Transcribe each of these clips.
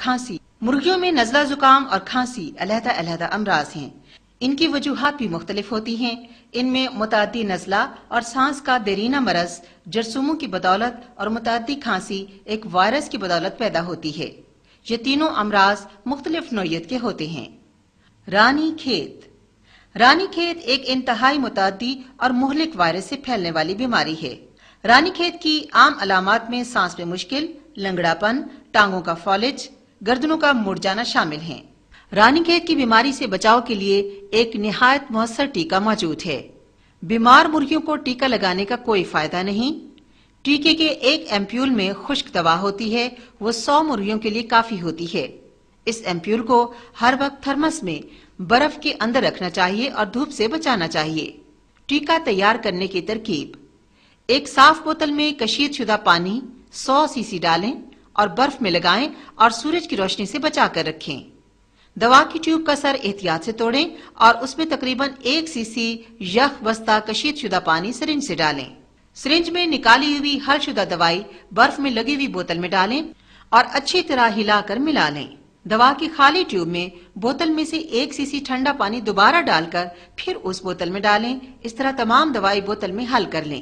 کھانسی۔ مرغیوں میں نزلہ زکام اور کھانسی علیحدہ علیحدہ امراض ہیں۔ ان کی وجوہات بھی مختلف ہوتی ہیں۔ ان میں متعدی نزلہ اور سانس کا دیرینہ مرض جرثوموں کی بدولت اور متعدی کھانسی ایک وائرس کی بدولت پیدا ہوتی ہے۔ یہ تینوں امراض مختلف نوعیت کے ہوتے ہیں۔ رانی کھیت۔ رانی کھیت ایک انتہائی متعدی اور مہلک وائرس سے پھیلنے والی بیماری ہے۔ رانی کھیت کی عام علامات میں سانس میں مشکل، لنگڑا پن، ٹانگوں کا فالج، گردنوں کا مڑ جانا شامل ہیں۔ رانی کھیت کی بیماری سے بچاؤ کے لیے ایک نہایت مؤثر ٹیکہ موجود ہے۔ بیمار مرغیوں کو ٹیکہ لگانے کا کوئی فائدہ نہیں۔ ٹیکے کے ایک ایمپیول میں خشک دوا ہوتی ہے، وہ 100 مرغیوں کے لیے کافی ہوتی ہے۔ اس ایمپیول کو ہر وقت تھرمس میں برف کے اندر رکھنا چاہیے اور دھوپ سے بچانا چاہیے۔ ٹیکہ تیار کرنے کی ترکیب: ایک صاف بوتل میں کشید شدہ پانی 100 سی سی ڈالیں اور برف میں لگائیں اور سورج کی روشنی سے بچا کر رکھیں۔ دوا کی ٹیوب کا سر احتیاط سے توڑیں اور اس میں تقریباً 1 سی سی یخ بستہ کشید شدہ پانی سرنج سے ڈالیں۔ سرنج میں نکالی ہوئی حل شدہ دوائی برف میں لگی ہوئی بوتل میں ڈالیں اور اچھی طرح ہلا کر ملا لیں۔ دوا کی خالی ٹیوب میں بوتل میں سے 1 سی سی ٹھنڈا پانی دوبارہ ڈال کر پھر اس بوتل میں ڈالیں۔ اس طرح تمام دوائی بوتل میں حل کر لیں۔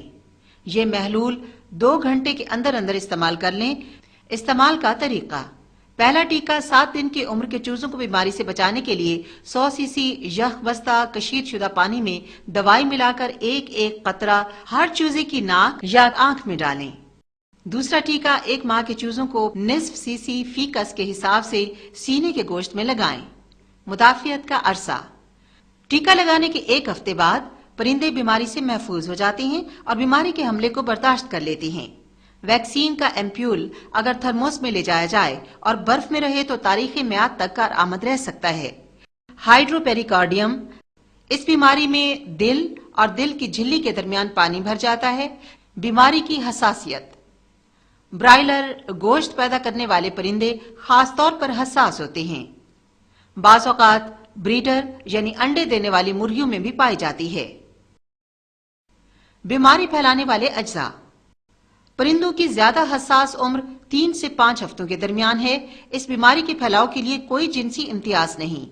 یہ محلول 2 گھنٹے کے اندر اندر استعمال کر لیں۔ استعمال کا طریقہ: پہلا ٹیکہ 7 دن کی عمر کے چوزوں کو بیماری سے بچانے کے لیے 100 سی سی یخ بستہ کشید شدہ پانی میں دوائی ملا کر ایک ایک قطرہ ہر چوزے کی ناک یا آنکھ میں ڈالیں۔ دوسرا ٹیکہ 1 ماہ کے چوزوں کو نصف سی سی فی کس کے حساب سے سینے کے گوشت میں لگائیں۔ مدافعت کا عرصہ: ٹیکہ لگانے کے 1 ہفتے بعد پرندے بیماری سے محفوظ ہو جاتے ہیں اور بیماری کے حملے کو برداشت کر لیتے ہیں۔ ویکسین کا ایمپیول اگر تھرموس میں لے جایا جائے اور برف میں رہے تو تاریخی میعاد تک کارآمد رہ سکتا ہے۔ ہائیڈرو پیریکارڈیم: اس بیماری میں دل اور دل کی جھلی کے درمیان پانی بھر جاتا ہے۔ بیماری کی حساسیت: برائلر گوشت پیدا کرنے والے پرندے خاص طور پر حساس ہوتے ہیں۔ بعض اوقات بریڈر یعنی انڈے دینے والی مرغیوں میں بھی پائی جاتی ہے۔ بیماری پھیلانے والے اجزاء: پرندوں کی زیادہ حساس عمر 3 سے 5 ہفتوں کے درمیان ہے۔ اس بیماری کے پھیلاؤ کے لیے کوئی جنسی امتیاز نہیں۔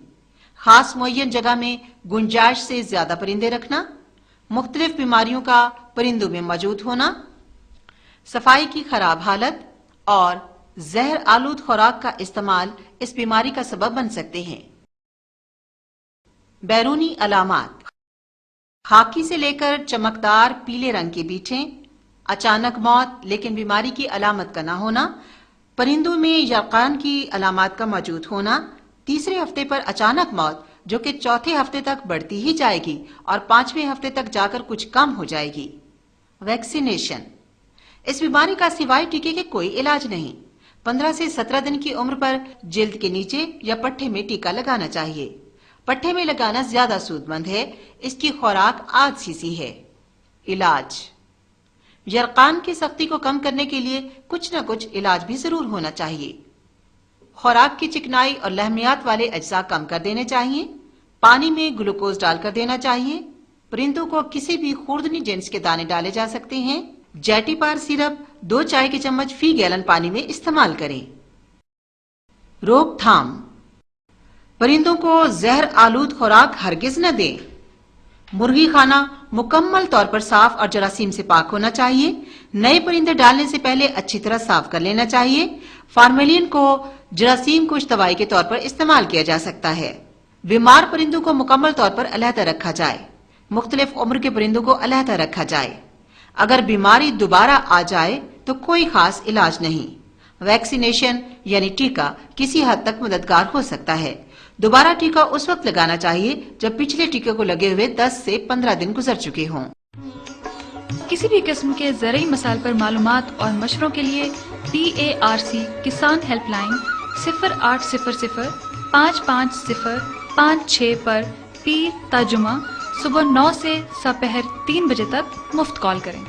خاص معین جگہ میں گنجائش سے زیادہ پرندے رکھنا، مختلف بیماریوں کا پرندوں میں موجود ہونا، صفائی کی خراب حالت اور زہر آلود خوراک کا استعمال اس بیماری کا سبب بن سکتے ہیں۔ بیرونی علامات: خاکی سے لے کر چمکدار پیلے رنگ کے بیٹھیں، اچانک موت لیکن بیماری کی علامت کا نہ ہونا، پرندوں میں یرقان کی علامات کا موجود ہونا، تیسرے ہفتے پر اچانک موت جو کہ چوتھے ہفتے تک بڑھتی ہی جائے گی اور 5ویں ہفتے تک جا کر کچھ کم ہو جائے گی۔ ویکسینیشن: اس بیماری کا سوائے ٹیکے کے کوئی علاج نہیں۔ 15 سے 17 دن کی عمر پر جلد کے نیچے یا پٹھے میں ٹیکہ لگانا چاہیے۔ پٹھے میں لگانا زیادہ سود مند ہے۔ اس کی خوراک 8 سی سی ہے۔ علاج: یرقان کی سختی کو کم کرنے کے لیے کچھ نہ کچھ علاج بھی ضرور ہونا چاہیے۔ خوراک کی چکنائی اور لحمیات والے اجزاء کم کر دینے چاہیے۔ پانی میں گلوکوز ڈال کر دینا چاہیے۔ پرندوں کو کسی بھی خوردنی جنس کے دانے ڈالے جا سکتے ہیں۔ جیٹی پار سیرپ 2 چائے کے چمچ فی گیلن پانی میں استعمال کریں۔ روک تھام: پرندوں کو زہر آلود خوراک ہرگز نہ دیں۔ مرغی خانہ مکمل طور پر صاف اور جراثیم سے پاک ہونا چاہیے۔ نئے پرندے ڈالنے سے پہلے اچھی طرح صاف کر لینا چاہیے۔ فارمیلین کو جراثیم کش دوائی کے طور پر استعمال کیا جا سکتا ہے۔ بیمار پرندوں کو مکمل طور پر علیحدہ رکھا جائے۔ مختلف عمر کے پرندوں کو علیحدہ رکھا جائے۔ اگر بیماری دوبارہ آ جائے تو کوئی خاص علاج نہیں۔ ویکسینیشن یعنی ٹیکہ کسی حد تک مددگار ہو سکتا ہے۔ دوبارہ ٹیکہ اس وقت لگانا چاہیے جب پچھلے ٹیکے کو لگے ہوئے 10 سے 15 دن گزر چکے ہوں۔ کسی بھی قسم کے زرعی مسائل پر معلومات اور مشوروں کے لیے PARC کسان ہیلپ لائن 0800 550 56 پر پیر تا جمعہ صبح 9 سے دوپہر 3 بجے تک مفت کال کریں۔